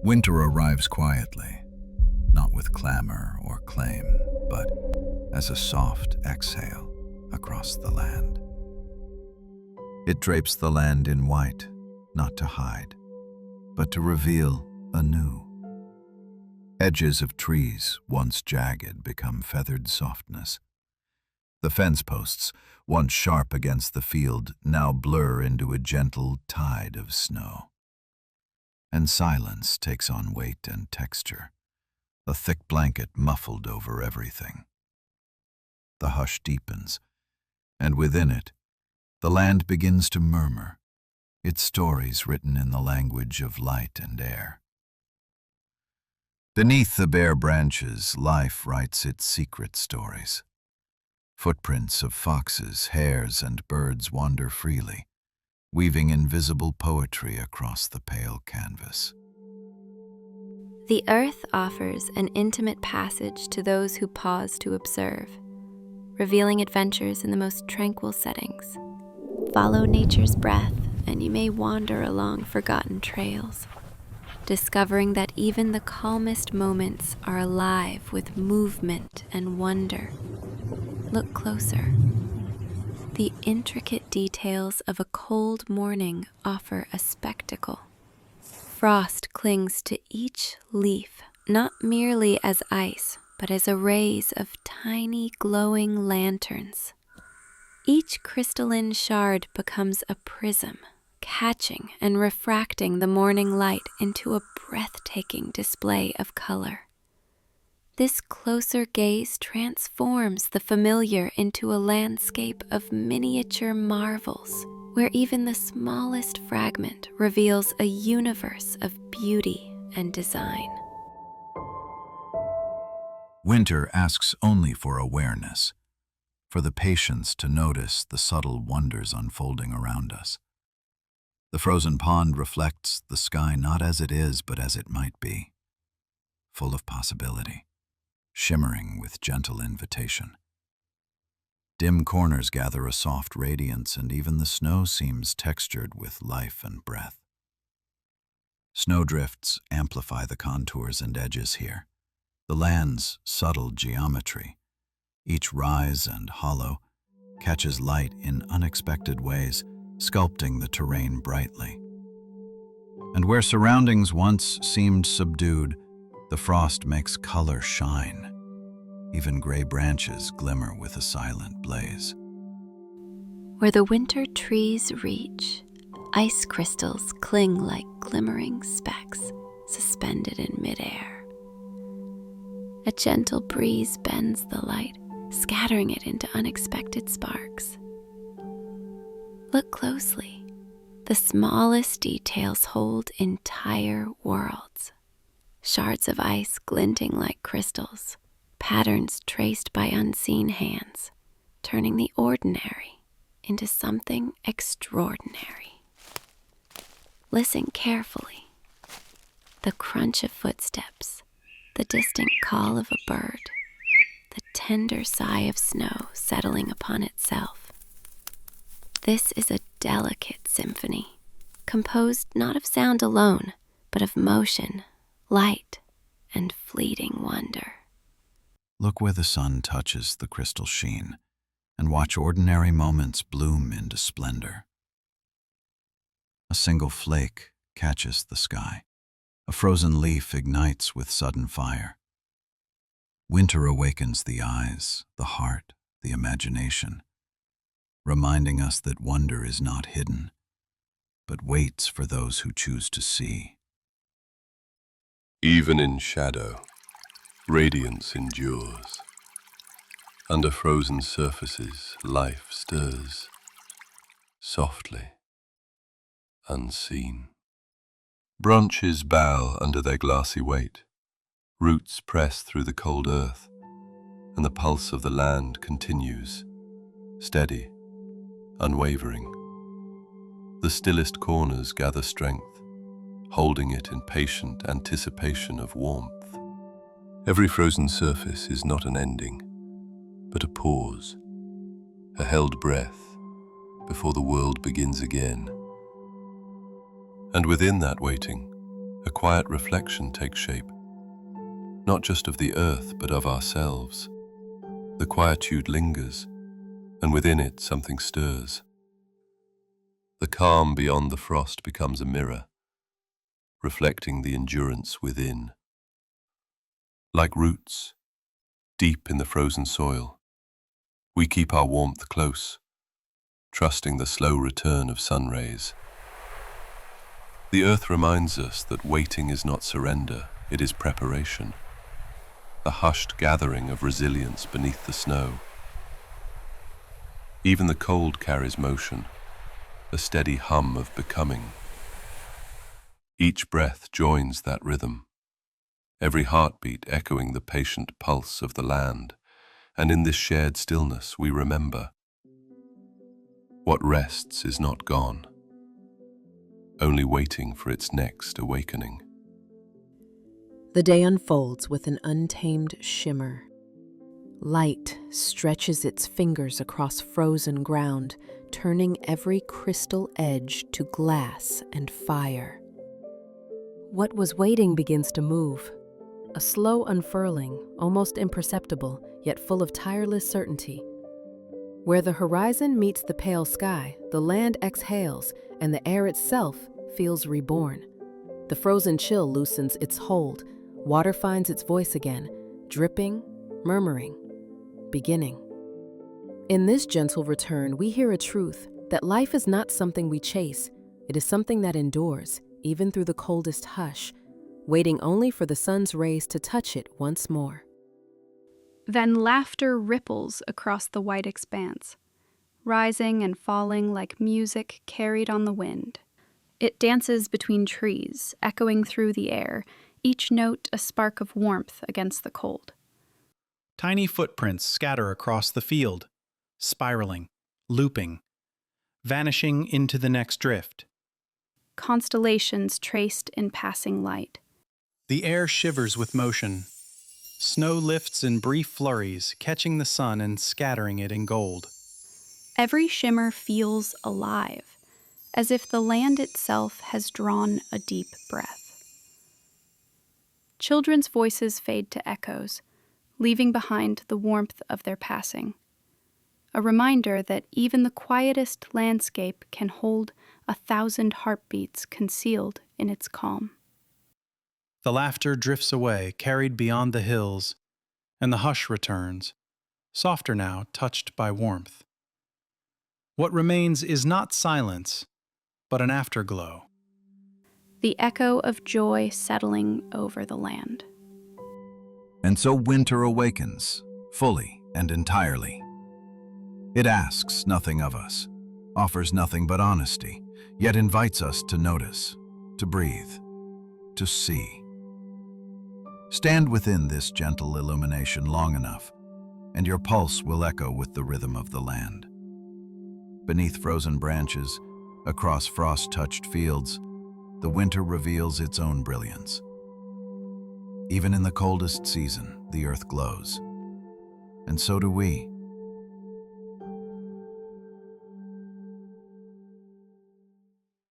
Winter arrives quietly, not with clamor or claim, but as a soft exhale across the land. It drapes the land in white, not to hide, but to reveal anew. Edges of trees, once jagged, become feathered softness. The fence posts, once sharp against the field, now blur into a gentle tide of snow. And silence takes on weight and texture, a thick blanket muffled over everything. The hush deepens, and within it, the land begins to murmur, its stories written in the language of light and air. Beneath the bare branches, life writes its secret stories. Footprints of foxes, hares, and birds wander freely, weaving invisible poetry across the pale canvas. The earth offers an intimate passage to those who pause to observe, revealing adventures in the most tranquil settings. Follow nature's breath, and you may wander along forgotten trails, discovering that even the calmest moments are alive with movement and wonder. Look closer. The intricate details of a cold morning offer a spectacle. Frost clings to each leaf, not merely as ice, but as arrays of tiny glowing lanterns. Each crystalline shard becomes a prism, catching and refracting the morning light into a breathtaking display of color. This closer gaze transforms the familiar into a landscape of miniature marvels, where even the smallest fragment reveals a universe of beauty and design. Winter asks only for awareness, for the patience to notice the subtle wonders unfolding around us. The frozen pond reflects the sky not as it is, but as it might be, full of possibility, shimmering with gentle invitation. Dim corners gather a soft radiance, and even the snow seems textured with life and breath. Snowdrifts amplify the contours and edges here, the land's subtle geometry. Each rise and hollow catches light in unexpected ways, sculpting the terrain brightly. And where surroundings once seemed subdued, the frost makes color shine. Even gray branches glimmer with a silent blaze. Where the winter trees reach, ice crystals cling like glimmering specks suspended in midair. A gentle breeze bends the light, scattering it into unexpected sparks. Look closely. The smallest details hold entire worlds. Shards of ice glinting like crystals, patterns traced by unseen hands, turning the ordinary into something extraordinary. Listen carefully. The crunch of footsteps, the distant call of a bird, the tender sigh of snow settling upon itself. This is a delicate symphony, composed not of sound alone, but of motion, light, and fleeting wonder. Look where the sun touches the crystal sheen, and watch ordinary moments bloom into splendor. A single flake catches the sky. A frozen leaf ignites with sudden fire. Winter awakens the eyes, the heart, the imagination, reminding us that wonder is not hidden, but waits for those who choose to see. Even in shadow, radiance endures. Under frozen surfaces, life stirs, softly, unseen. Branches bow under their glassy weight, roots press through the cold earth, and the pulse of the land continues, steady, unwavering. The stillest corners gather strength, holding it in patient anticipation of warmth. Every frozen surface is not an ending, but a pause, a held breath before the world begins again. And within that waiting, A quiet reflection takes shape, not just of the earth, but of ourselves. The quietude lingers, and within it something stirs. The calm beyond the frost becomes a mirror, reflecting the endurance within. Like roots, deep in the frozen soil, we keep our warmth close, trusting the slow return of sun rays. The earth reminds us that waiting is not surrender, it is preparation, a hushed gathering of resilience beneath the snow. Even the cold carries motion, a steady hum of becoming. Each breath joins that rhythm, every heartbeat echoing the patient pulse of the land, and in this shared stillness we remember. What rests is not gone, only waiting for its next awakening. The day unfolds with an untamed shimmer. Light stretches its fingers across frozen ground, turning every crystal edge to glass and fire. What was waiting begins to move, a slow unfurling, almost imperceptible, yet full of tireless certainty. Where the horizon meets the pale sky, the land exhales, and the air itself feels reborn. The frozen chill loosens its hold, water finds its voice again, dripping, murmuring, beginning. In this gentle return, we hear a truth that life is not something we chase, it is something that endures, even through the coldest hush, waiting only for the sun's rays to touch it once more. Then laughter ripples across the white expanse, rising and falling like music carried on the wind. It dances between trees, echoing through the air, each note a spark of warmth against the cold. Tiny footprints scatter across the field, spiraling, looping, vanishing into the next drift. Constellations traced in passing light. The air shivers with motion. Snow lifts in brief flurries, catching the sun and scattering it in gold. Every shimmer feels alive, as if the land itself has drawn a deep breath. Children's voices fade to echoes, leaving behind the warmth of their passing. A reminder that even the quietest landscape can hold 1,000 heartbeats concealed in its calm. The laughter drifts away, carried beyond the hills, and the hush returns, softer now, touched by warmth. What remains is not silence, but an afterglow. The echo of joy settling over the land. And so winter awakens, fully and entirely. It asks nothing of us, offers nothing but honesty, yet invites us to notice, to breathe, to see. Stand within this gentle illumination long enough, and your pulse will echo with the rhythm of the land. Beneath frozen branches, across frost-touched fields, the winter reveals its own brilliance. Even in the coldest season, the earth glows. And so do we,